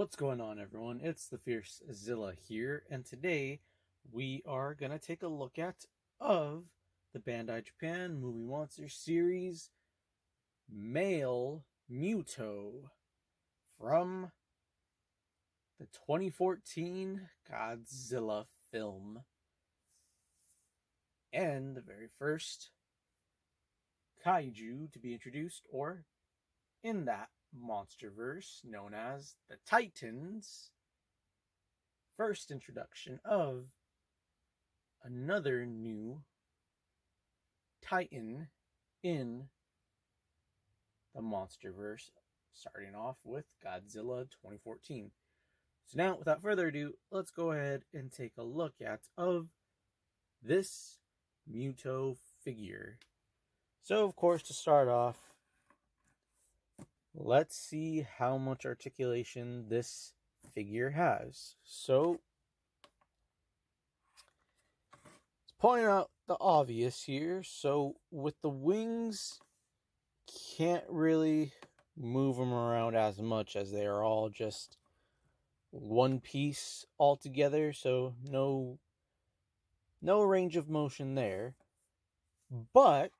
What's going on, everyone? It's the Fierce Zilla here, and today we are gonna take a look at of the Bandai Japan Movie Monster series Male Muto from the 2014 Godzilla film, and the very first kaiju to be introduced, or in that monsterverse known as the Titans. First introduction of another new Titan in the monsterverse, starting off with Godzilla 2014. So now, without further ado, let's go ahead and take a look at of this Muto figure. So, of course, to start off, let's see how much articulation this figure has. So, pointing out the obvious here. So with the wings, can't really move them around as much as they are all just one piece altogether. So no range of motion there. But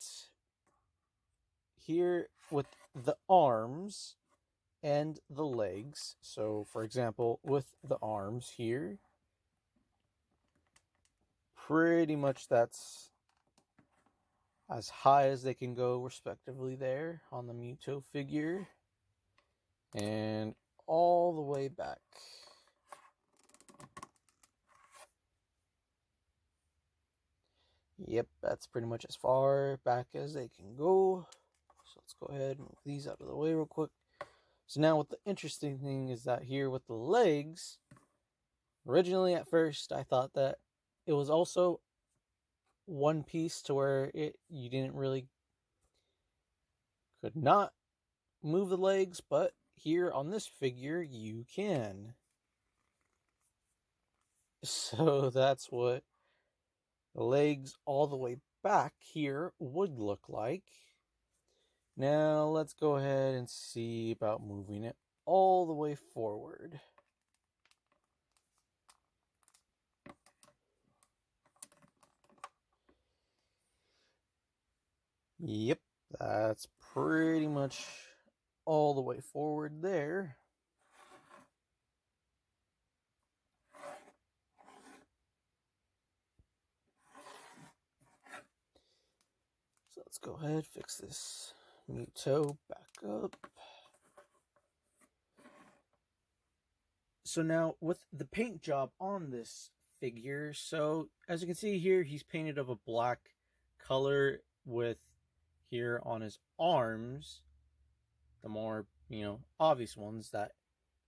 here with the arms and the legs. So for example, with the arms here, pretty much that's as high as they can go respectively there on the Muto figure, and all the way back. Yep, that's pretty much as far back as they can go. So let's go ahead and move these out of the way real quick. So now what the interesting thing is that here with the legs, originally at first I thought that it was also one piece to where you didn't really could not move the legs, but here on this figure you can. So that's what the legs all the way back here would look like. Now let's go ahead and see about moving it all the way forward. Yep, that's pretty much all the way forward there. So let's go ahead, fix this Muto back up. So now with the paint job on this figure, so as you can see here, he's painted of a black color with here on his arms, the more, obvious ones that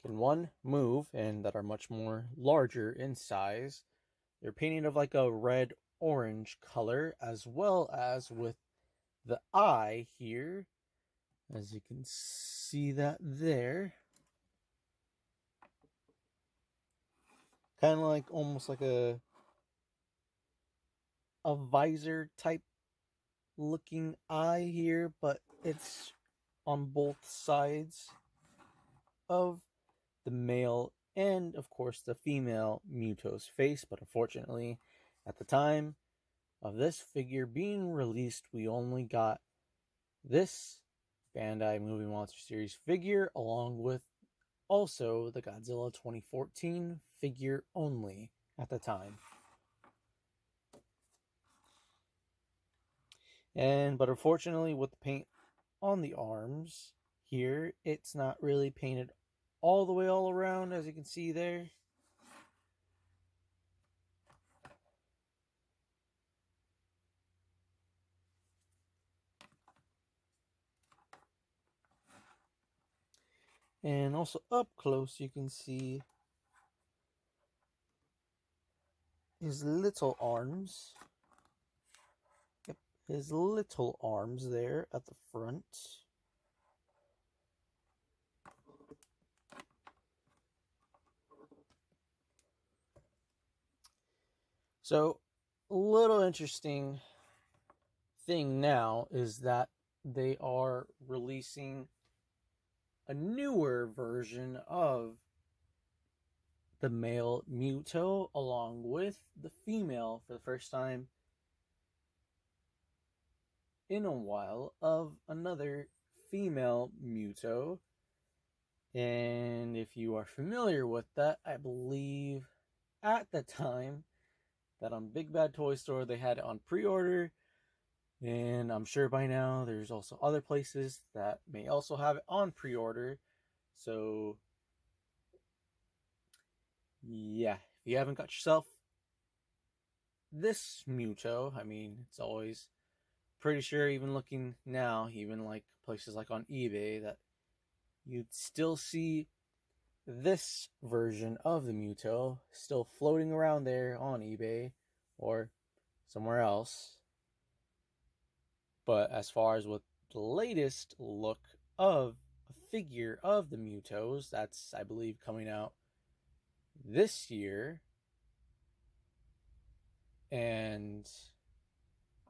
can one move and that are much more larger in size. They're painted of like a red orange color, as well as with the eye here, as you can see that there. Kind of like almost like a visor type looking eye here, but it's on both sides of the male and of course the female Muto's face. But unfortunately, at the time of this figure being released, we only got this Bandai Movie Monster Series figure along with also the Godzilla 2014 figure only at the time. But unfortunately, with the paint on the arms here, it's not really painted all the way all around, as you can see there. And also up close, you can see his little arms. Yep, his little arms there at the front. So, a little interesting thing now is that they are releasing a newer version of the male Muto along with the female for the first time in a while of another female Muto. And if you are familiar with that, I believe at the time that on Big Bad Toy Store they had it on pre-order, and I'm sure by now there's also other places that may also have it on pre-order. So yeah, if you haven't got yourself this Muto, I mean, it's always pretty sure, even looking now, even like places like on eBay, that you'd still see this version of the Muto still floating around there on eBay or somewhere else. But as far as what the latest look of a figure of the Mutos, that's, I believe, coming out this year. And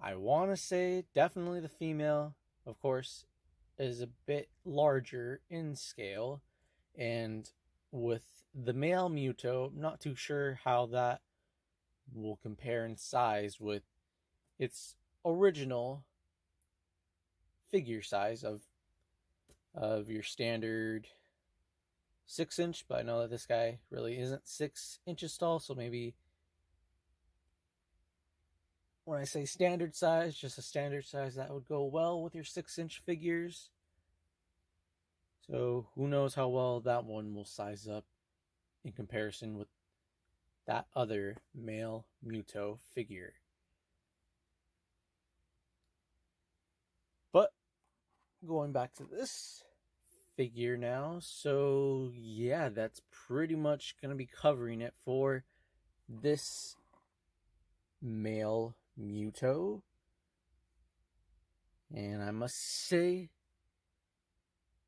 I want to say definitely the female, of course, is a bit larger in scale. And with the male Muto, I'm not too sure how that will compare in size with its original figure size of your standard 6-inch, but I know that this guy really isn't 6 inches tall, so maybe when I say standard size, just a standard size that would go well with your 6-inch figures. So who knows how well that one will size up in comparison with that other male Muto figure. But going back to this figure now, so yeah, that's pretty much going to be covering it for this male Muto. And I must say,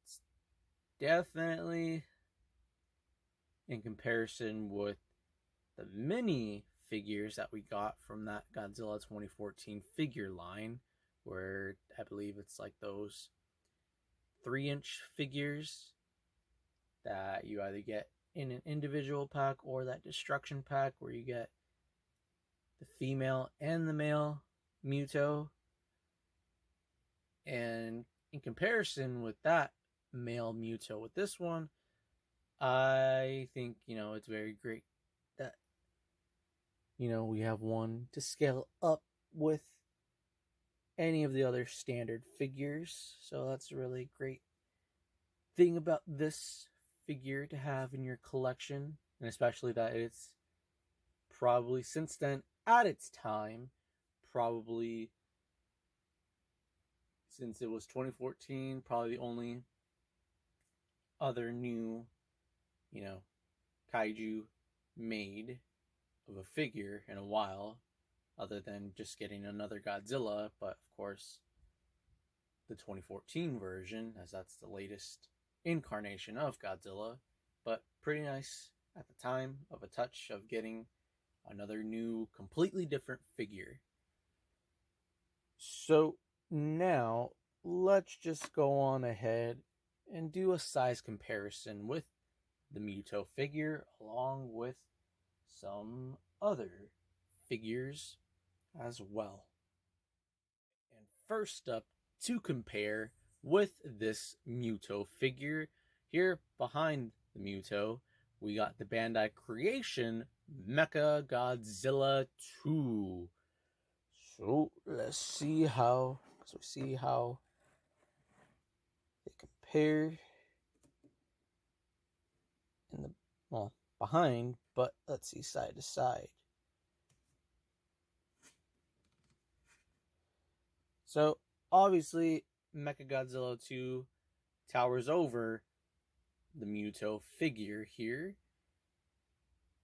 it's definitely, in comparison with the mini figures that we got from that Godzilla 2014 figure line, where I believe it's like those 3-inch figures that you either get in an individual pack or that destruction pack where you get the female and the male Muto. And in comparison with that male Muto with this one, I think, it's very great that, we have one to scale up with any of the other standard figures. So that's a really great thing about this figure to have in your collection, and especially that it's probably since then, at its time, probably since it was 2014, probably the only other new, kaiju made of a figure in a while, other than just getting another Godzilla. But of course, the 2014 version, as that's the latest incarnation of Godzilla. But pretty nice at the time of a touch of getting another new, completely different figure. So now let's just go on ahead and do a size comparison with the Muto figure along with some other figures as well. And first up to compare with this Muto figure, here behind the Muto, we got the Bandai Creation Mechagodzilla 2. So let's see how they compare in the behind, but let's see side to side. So obviously Mechagodzilla 2 towers over the Muto figure here,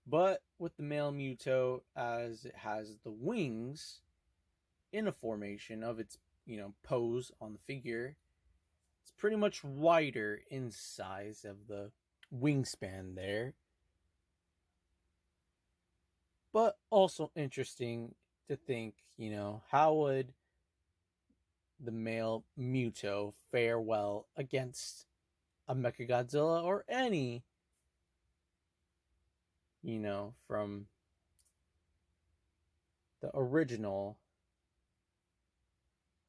but with the male Muto, as it has the wings in a formation of its, pose on the figure, it's pretty much wider in size of the wingspan there. But also interesting to think, how would the male Muto fare well against a Mechagodzilla or any from the original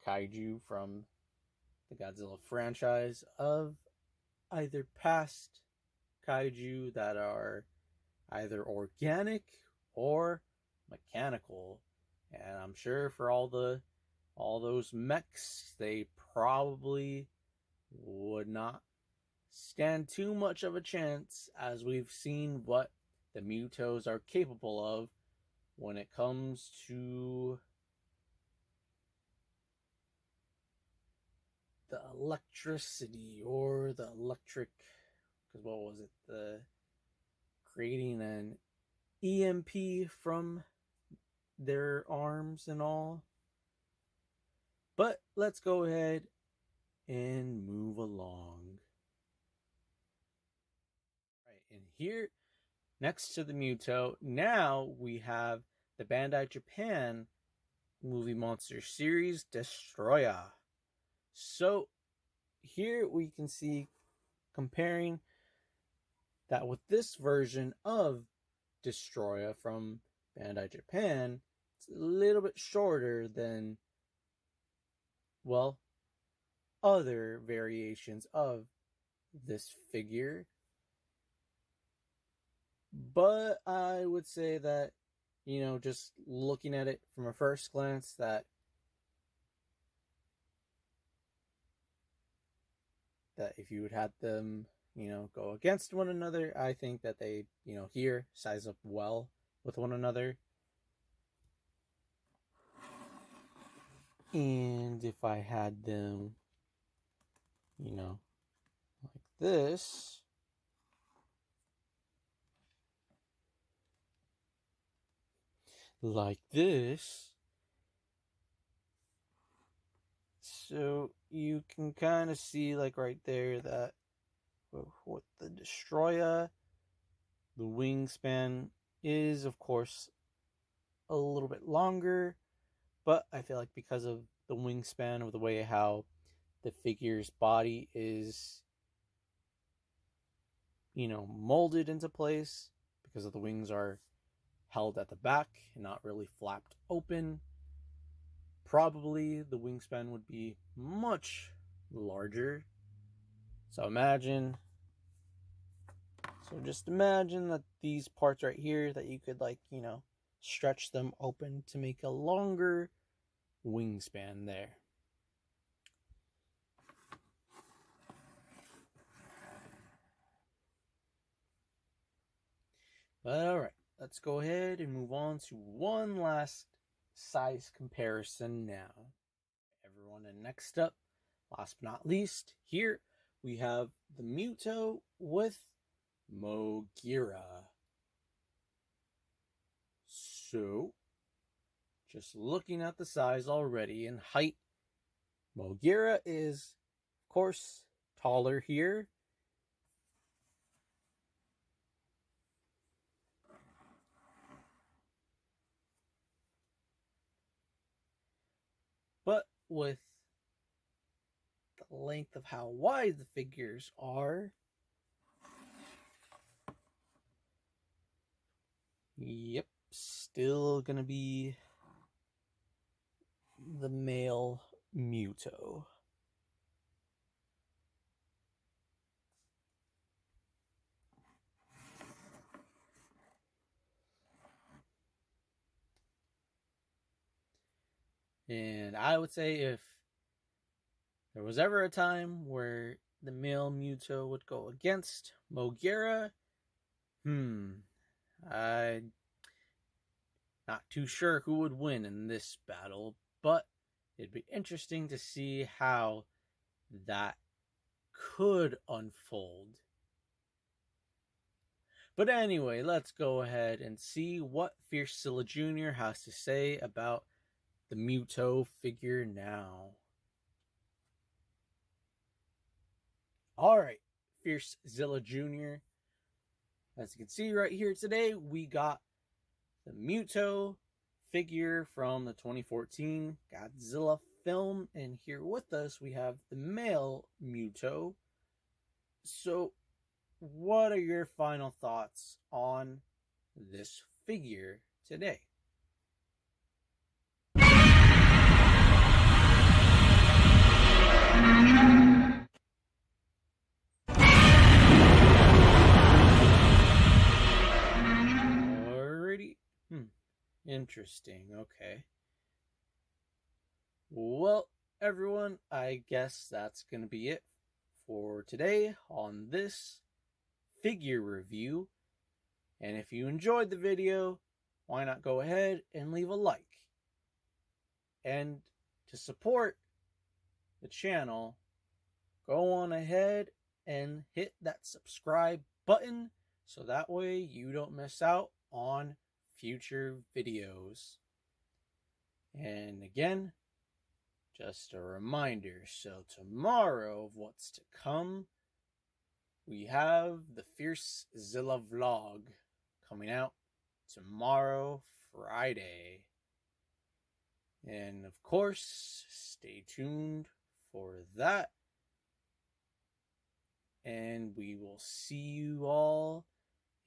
kaiju from the Godzilla franchise, of either past kaiju that are either organic or mechanical. And I'm sure for all those mechs, they probably would not stand too much of a chance, as we've seen what the Mutos are capable of when it comes to the electricity or the electric, because what was it, the creating an EMP from their arms and all. But let's go ahead and move along. Right, and here next to the Muto, now we have the Bandai Japan movie monster series Destoroyah. So here we can see, comparing that with this version of Destoroyah from Bandai Japan, it's a little bit shorter than, well, other variations of this figure. But I would say that, just looking at it from a first glance, that if you would have them, go against one another, I think that they, here size up well with one another. And if I had them, like this, so you can kind of see, like right there, that with the Destoroyah, the wingspan is, of course, a little bit longer, but I feel like because of the wingspan, of the way how the figure's body is, molded into place, because of the wings are held at the back and not really flapped open, probably the wingspan would be much larger. So just imagine that these parts right here, that you could, like, stretch them open to make a longer wingspan there. But alright, let's go ahead and move on to one last size comparison now. Everyone, and next up, last but not least, here we have the Muto with MOGUERA. So, just looking at the size already and height, MOGUERA is, of course, taller here. But with the length of how wide the figures are, yep, still gonna be the male Muto. And I would say, if there was ever a time where the male Muto would go against MOGUERA, I'm not too sure who would win in this battle, but it'd be interesting to see how that could unfold. But anyway, let's go ahead and see what Fiercezilla Jr. has to say about the Muto figure now. Alright, Fiercezilla Jr. As you can see right here today, we got the Muto figure from the 2014 Godzilla film, and here with us we have the male Muto. So, what are your final thoughts on this figure today. Alrighty. Interesting. Okay. Well, everyone, I guess that's going to be it for today on this figure review. And if you enjoyed the video, why not go ahead and leave a like? And to support the channel, go on ahead and hit that subscribe button so that way you don't miss out on future videos. And again, just a reminder, so tomorrow of what's to come, we have the Fierce Zilla vlog coming out tomorrow, Friday. And of course, stay tuned for that. And we will see you all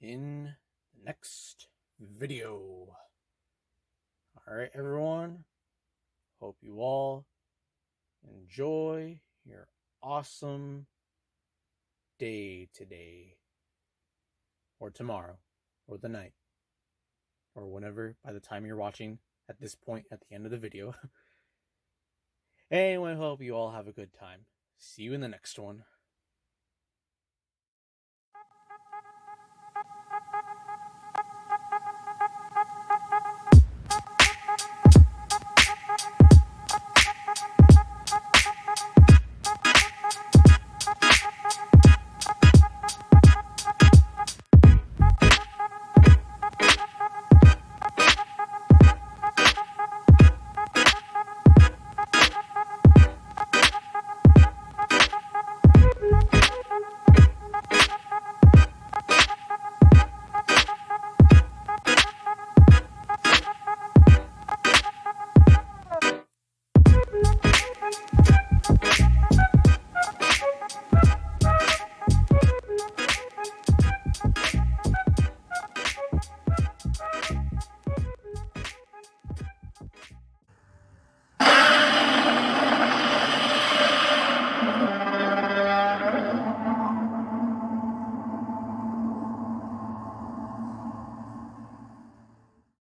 in the next video. Alright, everyone. Hope you all enjoy your awesome day today, or tomorrow, or the night, or whenever by the time you're watching at this point at the end of the video. Anyway, hope you all have a good time. See you in the next one.